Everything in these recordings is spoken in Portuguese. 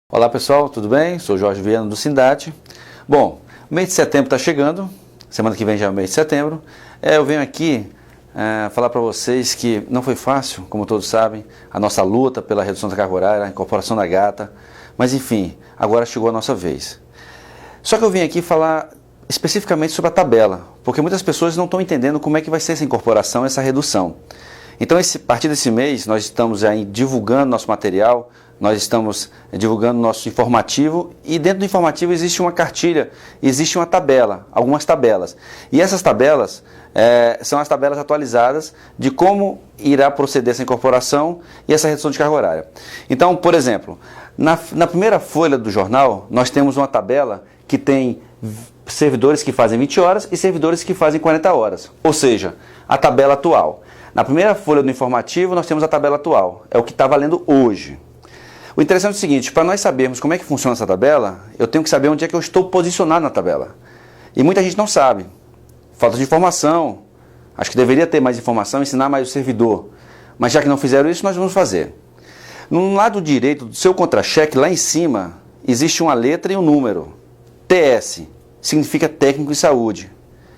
Olá pessoal, tudo bem? Sou Jorge Viana do Sindate. Bom, o mês de setembro está chegando, semana que vem já é o mês de setembro. Eu venho aqui falar para vocês que não foi fácil, como todos sabem, a nossa luta pela redução da carga horária, a incorporação da gata, mas enfim, agora chegou a nossa vez. Só que eu vim aqui falar especificamente sobre a tabela, porque muitas pessoas não estão entendendo como é que vai ser essa incorporação, essa redução. Então, a partir desse mês, nós estamos aí divulgando nosso material, nós estamos divulgando nosso informativo e dentro do informativo existe uma cartilha, existe uma tabela, algumas tabelas. E essas tabelas são as tabelas atualizadas de como irá proceder essa incorporação e essa redução de carga horária. Então, por exemplo, na primeira folha do jornal, nós temos uma tabela que tem servidores que fazem 20 horas e servidores que fazem 40 horas, ou seja, a tabela atual. Na primeira folha do informativo, nós temos a tabela atual, é o que está valendo hoje. O interessante é o seguinte, para nós sabermos como é que funciona essa tabela, eu tenho que saber onde é que eu estou posicionado na tabela. E muita gente não sabe. Falta de informação. Acho que deveria ter mais informação, ensinar mais o servidor. Mas já que não fizeram isso, nós vamos fazer. No lado direito do seu contra-cheque, lá em cima, existe uma letra e um número. TS, significa técnico em saúde.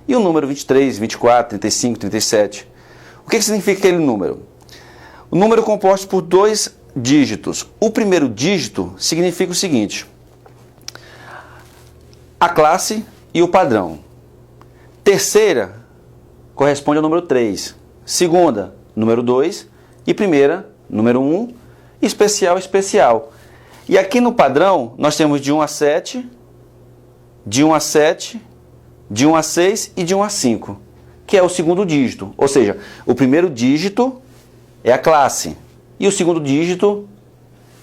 E o número 23, 24, 35, 37. O que significa aquele número? O número é composto por dois dígitos. O primeiro dígito significa o seguinte: a classe e o padrão. Terceira corresponde ao número 3. Segunda, número 2. E primeira, número 1. Especial, especial. E aqui no padrão, nós temos de 1 a 7, de 1 a 7, de 1 a 6 e de 1 a 5, que é o segundo dígito. Ou seja, o primeiro dígito é a classe e o segundo dígito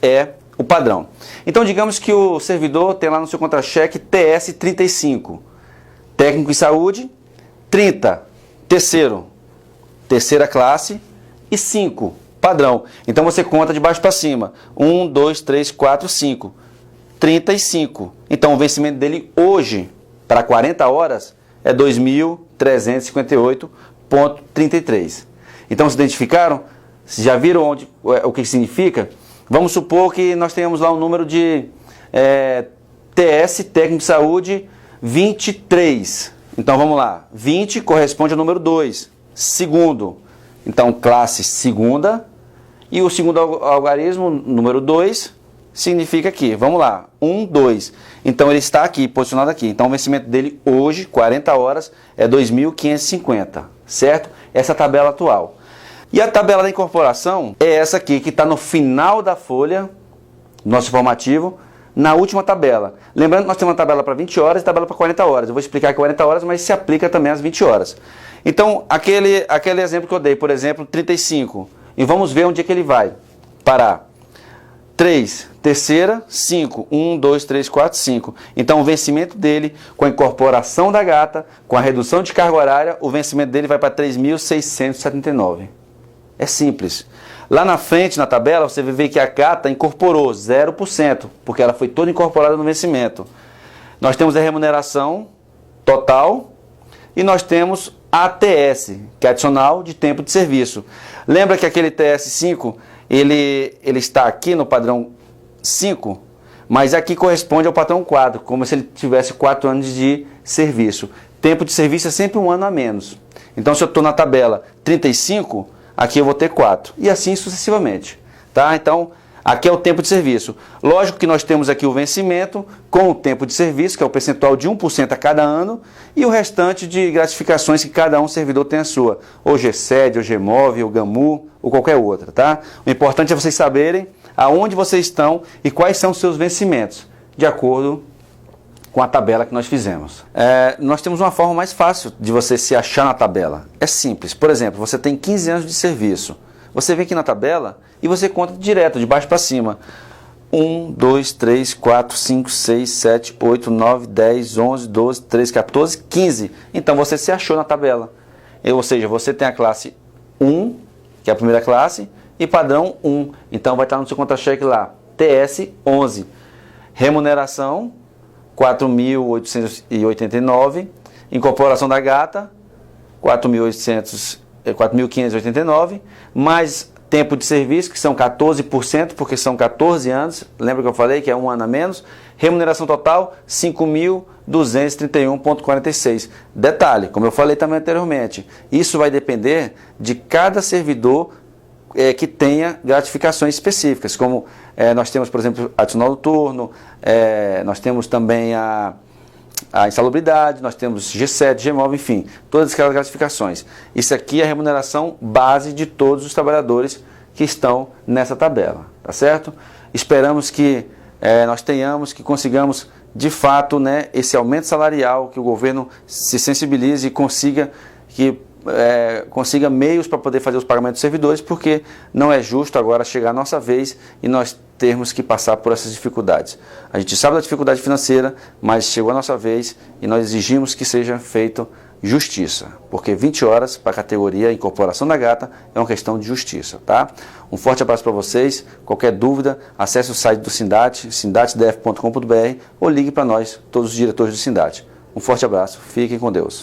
é o padrão. Então, digamos que o servidor tem lá no seu contra-cheque TS 35, técnico em saúde, 30, terceira classe e 5, padrão. Então, você conta de baixo para cima. 1, 2, 3, 4, 5. 35. Então, o vencimento dele hoje, para 40 horas, é 2.358,33. Então, se identificaram? Já viram o que significa? Vamos supor que nós tenhamos lá um número de TS, técnico de saúde, 23. Então, vamos lá. 20 corresponde ao número 2, segundo. Então, classe segunda. E o segundo algarismo, número 2, significa aqui, vamos lá, 1, 2. Então ele está aqui, posicionado aqui. Então o vencimento dele hoje, 40 horas, é 2.550, certo? Essa é a tabela atual. E a tabela da incorporação é essa aqui, que está no final da folha, nosso informativo, na última tabela. Lembrando que nós temos uma tabela para 20 horas e tabela para 40 horas. Eu vou explicar 40 horas, mas se aplica também às 20 horas. Então, aquele exemplo que eu dei, por exemplo, 35. E vamos ver onde é que ele vai parar. 3, terceira, 5, 1, 2, 3, 4, 5. Então o vencimento dele, com a incorporação da gata, com a redução de carga horária, o vencimento dele vai para 3.679. É simples. Lá na frente, na tabela, você vai ver que a gata incorporou 0%, porque ela foi toda incorporada no vencimento. Nós temos a remuneração total e nós temos a ATS, que é adicional de tempo de serviço. Lembra que aquele TS5... Ele está aqui no padrão 5, mas aqui corresponde ao padrão 4, como se ele tivesse 4 anos de serviço. Tempo de serviço é sempre um ano a menos. Então, se eu estou na tabela 35, aqui eu vou ter 4. E assim sucessivamente. Tá? Então, aqui é o tempo de serviço. Lógico que nós temos aqui o vencimento com o tempo de serviço, que é o percentual de 1% a cada ano, e o restante de gratificações que cada um servidor tem a sua. Ou GSED, ou GMOV, ou GAMU, ou qualquer outra. Tá? O importante é vocês saberem aonde vocês estão e quais são os seus vencimentos, de acordo com a tabela que nós fizemos. Nós temos uma forma mais fácil de você se achar na tabela. É simples. Por exemplo, você tem 15 anos de serviço. Você vem aqui na tabela e você conta direto, de baixo para cima. 1, 2, 3, 4, 5, 6, 7, 8, 9, 10, 11, 12, 13, 14, 15. Então você se achou na tabela. Ou seja, você tem a classe 1, que é a primeira classe, e padrão 1. Então vai estar no seu contra-cheque lá, TS 11. Remuneração, 4.889. Incorporação da gata, 4.589. Mais tempo de serviço, que são 14%, porque são 14 anos, lembra que eu falei que é um ano a menos, remuneração total, 5.231,46. Detalhe, como eu falei também anteriormente, isso vai depender de cada servidor que tenha gratificações específicas, como nós temos, por exemplo, adicional noturno, nós temos também a insalubridade, nós temos G7, Gmov, enfim, todas aquelas gratificações. Isso aqui é a remuneração base de todos os trabalhadores que estão nessa tabela, tá certo? Esperamos que nós tenhamos, que consigamos de fato, né, esse aumento salarial, que o governo se sensibilize e consiga meios para poder fazer os pagamentos dos servidores, porque não é justo agora chegar a nossa vez e nós termos que passar por essas dificuldades. A gente sabe da dificuldade financeira, mas chegou a nossa vez e nós exigimos que seja feito justiça, porque 20 horas para a categoria Incorporação da Gata é uma questão de justiça, tá? Um forte abraço para vocês. Qualquer dúvida, acesse o site do Sindat, sindatdf.com.br, ou ligue para nós, todos os diretores do Sindat. Um forte abraço, fiquem com Deus.